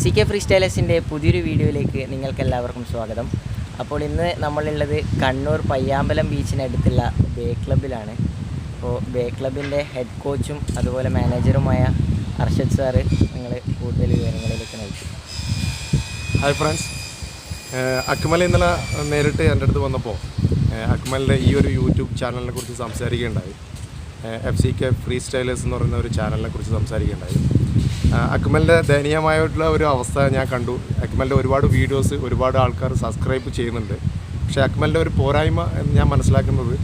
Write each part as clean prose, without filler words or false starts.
FCK ഫ്രീസ്റ്റൈലേഴ്സിൻ്റെ പുതിയൊരു വീഡിയോയിലേക്ക് നിങ്ങൾക്കെല്ലാവർക്കും സ്വാഗതം. അപ്പോൾ ഇന്ന് നമ്മളുള്ളത് കണ്ണൂർ പയ്യാമ്പലം ബീച്ചിനടുത്തുള്ള ബേ ക്ലബ്ബിലാണ്. അപ്പോൾ ബേ ക്ലബിൻ്റെ ഹെഡ് കോച്ചും അതുപോലെ മാനേജറുമായ അർഷദ് സാറ് നിങ്ങൾ കൂടുതൽ വിവരങ്ങളിലേക്ക് നയിക്കും. ഹായ് ഫ്രണ്ട്സ്, അക്മൽ ഇന്നലെ നേരിട്ട് എൻ്റെ അടുത്ത് വന്നപ്പോൾ അക്മലിൻ്റെ ഈ ഒരു യൂട്യൂബ് ചാനലിനെ കുറിച്ച് സംസാരിക്കുകയുണ്ടായി. FCK ഫ്രീസ്റ്റൈലേഴ്സ് എന്ന് പറയുന്ന ഒരു ചാനലിനെ കുറിച്ച് സംസാരിക്കുകയുണ്ടായി. അക്മലിൻ്റെ ദയനീയമായിട്ടുള്ള ഒരു അവസ്ഥ ഞാൻ കണ്ടു. അക്മലിൻ്റെ ഒരുപാട് വീഡിയോസ് ഒരുപാട് ആൾക്കാർ സബ്സ്ക്രൈബ് ചെയ്യുന്നുണ്ട്. പക്ഷേ അക്മലിൻ്റെ ഒരു പോരായ്മ എന്ന് ഞാൻ മനസ്സിലാക്കുന്നത്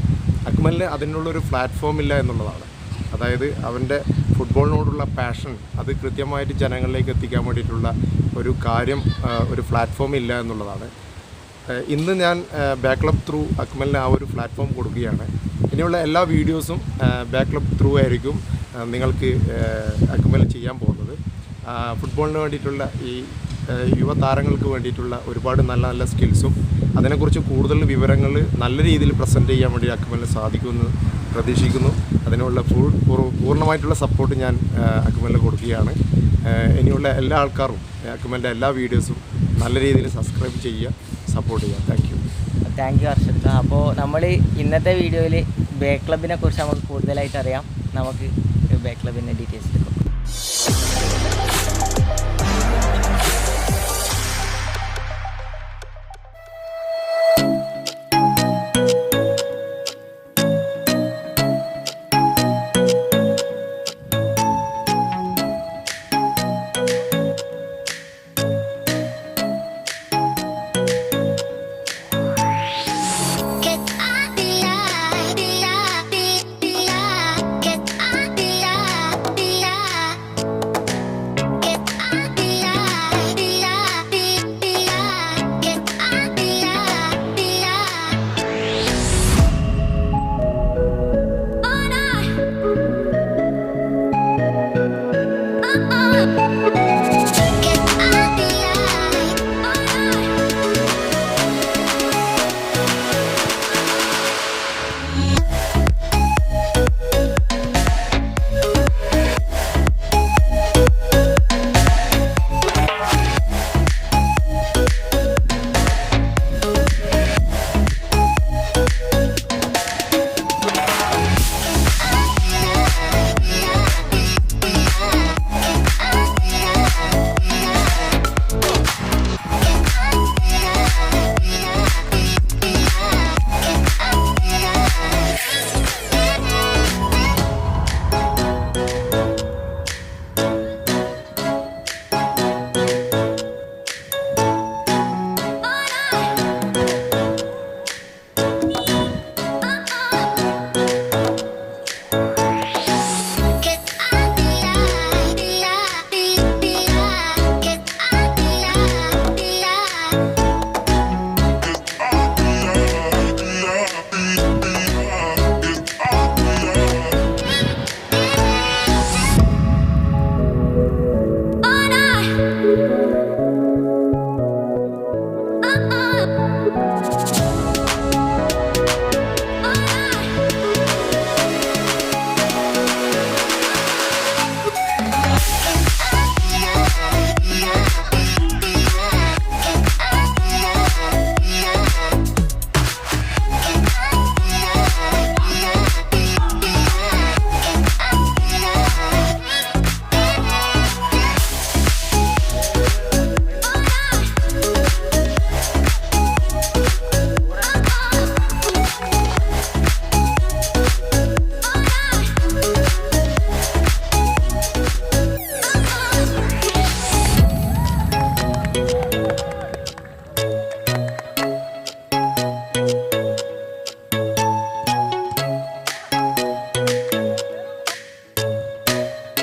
അക്മലിന് അതിനുള്ളൊരു പ്ലാറ്റ്ഫോം ഇല്ല എന്നുള്ളതാണ്. അതായത് അവൻ്റെ ഫുട്ബോളിനോടുള്ള പാഷൻ അത് കൃത്യമായിട്ട് ജനങ്ങളിലേക്ക് എത്തിക്കാൻ വേണ്ടിയിട്ടുള്ള ഒരു കാര്യം, ഒരു പ്ലാറ്റ്ഫോം ഇല്ല എന്നുള്ളതാണ്. ഇന്ന് ഞാൻ ബേ ക്ലബ് ത്രൂ അക്മലിന് ആ ഒരു പ്ലാറ്റ്ഫോം കൊടുക്കുകയാണ്. ഇനിയുള്ള എല്ലാ വീഡിയോസും ബേ ക്ലബ് ത്രൂ ആയിരിക്കും നിങ്ങൾക്ക് അക്മൽ ചെയ്യാൻ പോകുന്നത്. ഫുട്ബോളിന് വേണ്ടിയിട്ടുള്ള ഈ യുവതാരങ്ങൾക്ക് വേണ്ടിയിട്ടുള്ള ഒരുപാട് നല്ല നല്ല സ്കിൽസും അതിനെക്കുറിച്ച് കൂടുതൽ വിവരങ്ങൾ നല്ല രീതിയിൽ പ്രസൻറ്റ് ചെയ്യാൻ വേണ്ടി അക്മലിന് സാധിക്കുമെന്ന് പ്രതീക്ഷിക്കുന്നു. അതിനുള്ള പൂർണ്ണമായിട്ടുള്ള സപ്പോർട്ട് ഞാൻ അക്മലിന് കൊടുക്കുകയാണ്. ഇനിയുള്ള എല്ലാ ആൾക്കാരും അക്മലിൻ്റെ എല്ലാ വീഡിയോസും നല്ല രീതിയിൽ സബ്സ്ക്രൈബ് ചെയ്യുക, സപ്പോർട്ട് ചെയ്യുക. Thank you Arshad. അപ്പോൾ നമ്മൾ ഇന്നത്തെ വീഡിയോയിൽ ബേ ക്ലബിനെ കുറിച്ച് നമുക്ക് കൂടുതലായിട്ട് അറിയാം. നമുക്ക് ബേ ക്ലബിൻ്റെ ഡീറ്റെയിൽസ് എടുക്കാം.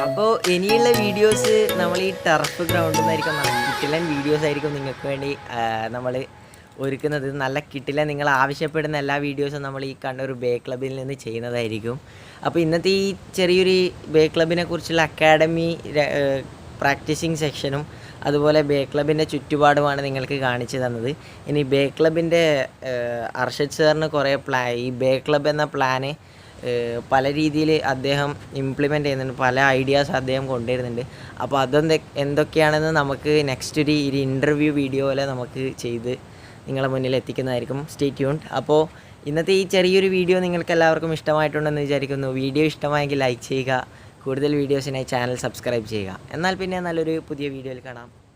അപ്പോൾ ഇനിയുള്ള വീഡിയോസ് നമ്മൾ ഈ ടർഫ് ഗ്രൗണ്ടിൽ നിന്നായിരിക്കും കിട്ടിലൻ വീഡിയോസ് ആയിരിക്കും നിങ്ങൾക്ക് വേണ്ടി നമ്മൾ ഒരുക്കുന്നത്. നല്ല കിട്ടിലൻ നിങ്ങൾ ആവശ്യപ്പെടുന്ന എല്ലാ വീഡിയോസും നമ്മൾ ഈ കണ്ണൂർ ബേ ക്ലബിൽ നിന്ന് ചെയ്യുന്നതായിരിക്കും. അപ്പോൾ ഇന്നത്തെ ഈ ചെറിയൊരു ബേ ക്ലബിനെ കുറിച്ചുള്ള അക്കാഡമി പ്രാക്ടീസിങ് സെക്ഷനും അതുപോലെ ബേ ക്ലബിൻ്റെ ചുറ്റുപാടുമാണ് നിങ്ങൾക്ക് കാണിച്ചു തന്നത്. ഇനി ബേ ക്ലബിൻ്റെ അർഷദ് സാറിന് കുറേ ഈ ബേ ക്ലബ് എന്ന പ്ലാന് പല രീതിയിൽ അദ്ദേഹം ഇംപ്ലിമെൻ്റ് ചെയ്യുന്നുണ്ട്, പല ഐഡിയാസ് അദ്ദേഹം കൊണ്ടുവരുന്നുണ്ട്. അപ്പോൾ എന്തൊക്കെയാണെന്ന് നമുക്ക് നെക്സ്റ്റ് ഒരു ഇൻ്റർവ്യൂ വീഡിയോ പോലെ നമുക്ക് ചെയ്ത് നിങ്ങളെ മുന്നിൽ എത്തിക്കുന്നതായിരിക്കും. Stay tuned. അപ്പോൾ ഇന്നത്തെ ഈ ചെറിയൊരു വീഡിയോ നിങ്ങൾക്ക് എല്ലാവർക്കും ഇഷ്ടമായിട്ടുണ്ടെന്ന് വിചാരിക്കുന്നു. വീഡിയോ ഇഷ്ടമായെങ്കിൽ ലൈക്ക് ചെയ്യുക, കൂടുതൽ വീഡിയോസിനായി ചാനൽ സബ്സ്ക്രൈബ് ചെയ്യുക. എന്നാൽ പിന്നെ നല്ലൊരു പുതിയ വീഡിയോയിൽ കാണാം.